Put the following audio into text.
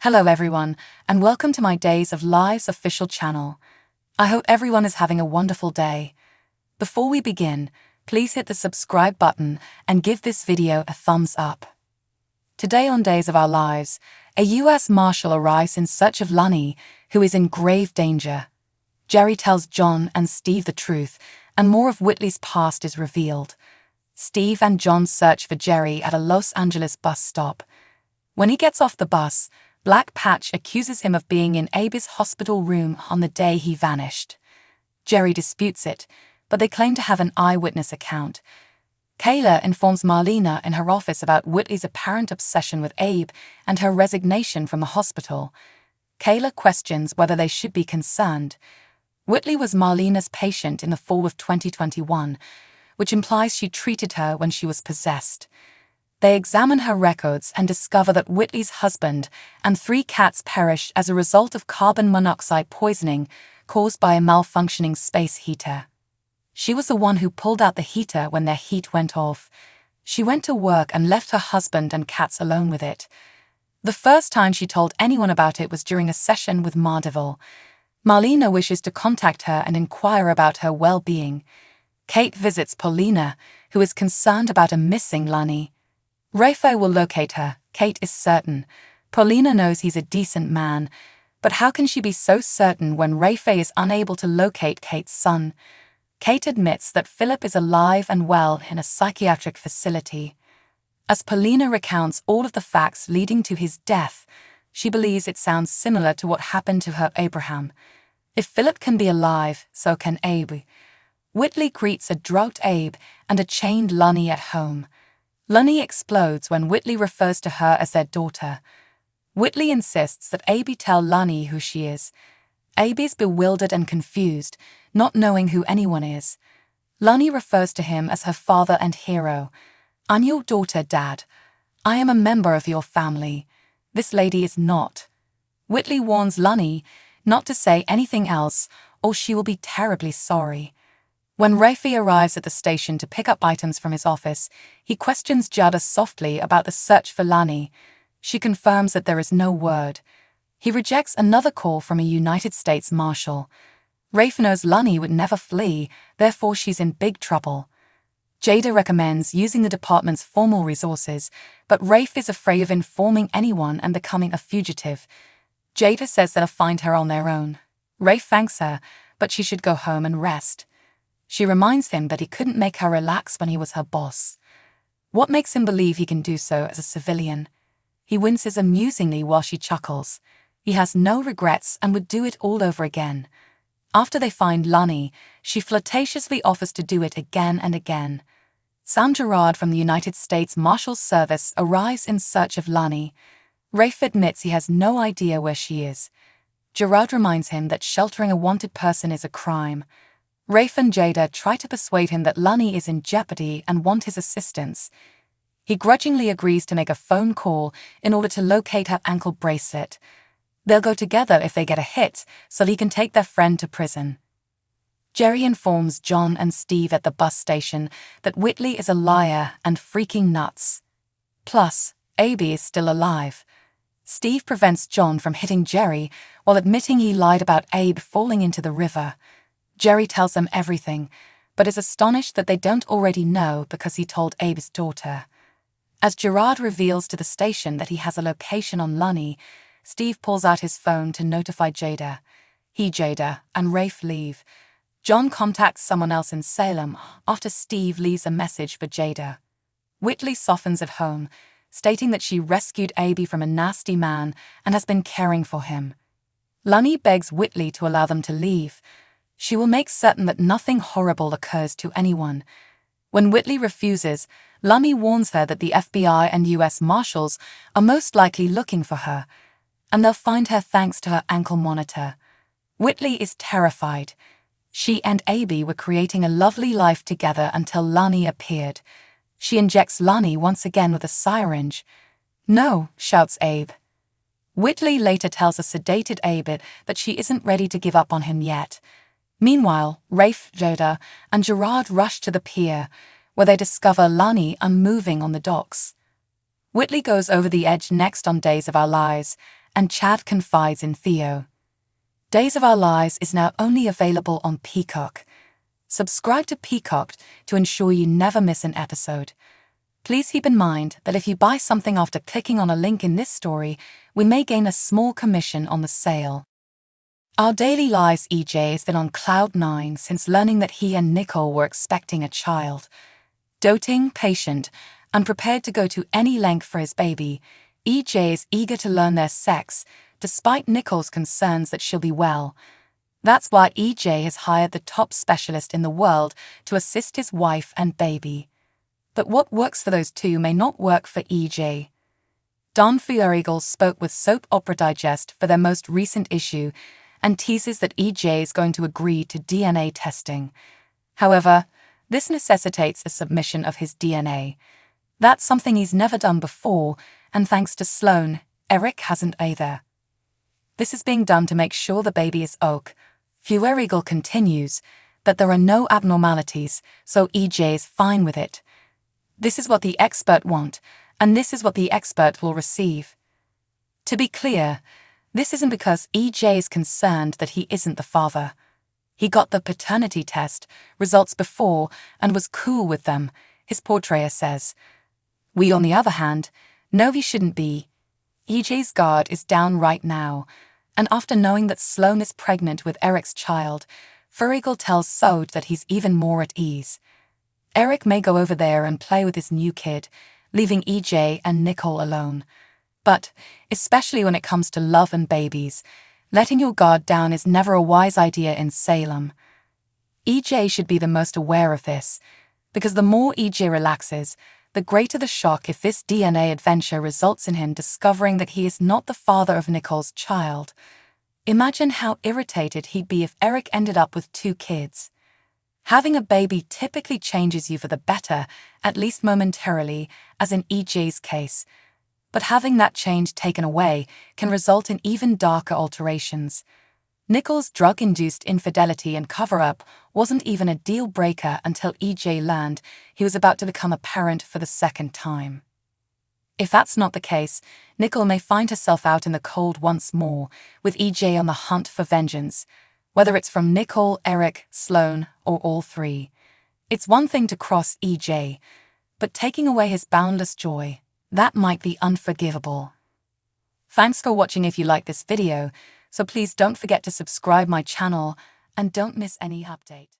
Hello everyone, and welcome to my Days of Lives official channel. I hope everyone is having a wonderful day. Before we begin, please hit the subscribe button and give this video a thumbs up. Today on Days of Our Lives, a US Marshal arrives in search of Lani, who is in grave danger. Jerry tells John and Steve the truth, and more of Whitley's past is revealed. Steve and John search for Jerry at a Los Angeles bus stop. When he gets off the bus, Black Patch accuses him of being in Abby's hospital room on the day he vanished. Jerry disputes it, but they claim to have an eyewitness account. Kayla informs Marlena in her office about Whitley's apparent obsession with Abe and her resignation from the hospital. Kayla questions whether they should be concerned. Whitley was Marlena's patient in the fall of 2021, which implies she treated her when she was possessed. They examine her records and discover that Whitley's husband and 3 cats perished as a result of carbon monoxide poisoning caused by a malfunctioning space heater. She was the one who pulled out the heater when their heat went off. She went to work and left her husband and cats alone with it. The first time she told anyone about it was during a session with Devilish. Marlena wishes to contact her and inquire about her well-being. Kate visits Paulina, who is concerned about a missing Lani. Rafe will locate her, Kate is certain. Paulina knows he's a decent man, but how can she be so certain when Rafe is unable to locate Kate's son? Kate admits that Philip is alive and well in a psychiatric facility. As Paulina recounts all of the facts leading to his death, she believes it sounds similar to what happened to her Abraham. If Philip can be alive, so can Abe. Whitley greets a drugged Abe and a chained Lani at home. Lani explodes when Whitley refers to her as their daughter. Whitley insists that Abby tell Lani who she is. Abby is bewildered and confused, not knowing who anyone is. Lani refers to him as her father and hero. "I'm your daughter, Dad. I am a member of your family. This lady is not." Whitley warns Lani not to say anything else, or she will be terribly sorry. When Rafe arrives at the station to pick up items from his office, he questions Jada softly about the search for Lani. She confirms that there is no word. He rejects another call from a United States Marshal. Rafe knows Lani would never flee, therefore she's in big trouble. Jada recommends using the department's formal resources, but Rafe is afraid of informing anyone and becoming a fugitive. Jada says they'll find her on their own. Rafe thanks her, but she should go home and rest. She reminds him that he couldn't make her relax when he was her boss. What makes him believe he can do so as a civilian? He winces amusingly while she chuckles. He has no regrets and would do it all over again. After they find Lani, she flirtatiously offers to do it again and again. Sam Gerard from the United States Marshal's Service arrives in search of Lani. Rafe admits he has no idea where she is. Gerard reminds him that sheltering a wanted person is a crime. Rafe and Jada try to persuade him that Lani is in jeopardy and want his assistance. He grudgingly agrees to make a phone call in order to locate her ankle bracelet. They'll go together if they get a hit, so he can take their friend to prison. Jerry informs John and Steve at the bus station that Whitley is a liar and freaking nuts. Plus, Abby is still alive. Steve prevents John from hitting Jerry while admitting he lied about Abe falling into the river. Jerry tells them everything, but is astonished that they don't already know because he told Abe's daughter. As Gerard reveals to the station that he has a location on Lani, Steve pulls out his phone to notify Jada. Jada, and Rafe leave. John contacts someone else in Salem after Steve leaves a message for Jada. Whitley softens at home, stating that she rescued Abby from a nasty man and has been caring for him. Lani begs Whitley to allow them to leave. She will make certain that nothing horrible occurs to anyone. When Whitley refuses, Lani warns her that the FBI and US Marshals are most likely looking for her, and they'll find her thanks to her ankle monitor. Whitley is terrified. She and Abby were creating a lovely life together until Lani appeared. She injects Lani once again with a syringe. "No," shouts Abe. Whitley later tells a sedated Abe that she isn't ready to give up on him yet. Meanwhile, Rafe, Jada, and Gerard rush to the pier, where they discover Lani unmoving on the docks. Whitley goes over the edge next on Days of Our Lives, and Chad confides in Theo. Days of Our Lives is now only available on Peacock. Subscribe to Peacock to ensure you never miss an episode. Please keep in mind that if you buy something after clicking on a link in this story, we may gain a small commission on the sale. Our daily lives EJ has been on cloud 9 since learning that he and Nicole were expecting a child. Doting, patient, and prepared to go to any length for his baby, EJ is eager to learn their sex, despite Nicole's concerns that she'll be well. That's why EJ has hired the top specialist in the world to assist his wife and baby. But what works for those two may not work for EJ. Don Peril spoke with Soap Opera Digest for their most recent issue and teases that EJ is going to agree to DNA testing. However, this necessitates a submission of his DNA. That's something he's never done before, and thanks to Sloane, Eric hasn't either. This is being done to make sure the baby is OK. Peril continues, but there are no abnormalities, so EJ is fine with it. This is what the expert want, and this is what the expert will receive. To be clear, this isn't because EJ is concerned that he isn't the father. He got the paternity test results before and was cool with them, his portrayer says. We, on the other hand, know he shouldn't be. EJ's guard is down right now, and after knowing that Sloane is pregnant with Eric's child, Peril tells Sode that he's even more at ease. Eric may go over there and play with his new kid, leaving EJ and Nicole alone. But, especially when it comes to love and babies, letting your guard down is never a wise idea in Salem. EJ should be the most aware of this, because the more EJ relaxes, the greater the shock if this DNA adventure results in him discovering that he is not the father of Nicole's child. Imagine how irritated he'd be if Eric ended up with 2 kids. Having a baby typically changes you for the better, at least momentarily, as in EJ's case. But having that change taken away can result in even darker alterations. Nicole's drug-induced infidelity and cover-up wasn't even a deal-breaker until EJ learned he was about to become a parent for the second time. If that's not the case, Nicole may find herself out in the cold once more, with EJ on the hunt for vengeance, whether it's from Nicole, Eric, Sloane, or all 3. It's one thing to cross EJ, but taking away his boundless joy, that might be unforgivable. Thanks for watching. If you like this video, so please don't forget to subscribe my channel and don't miss any update.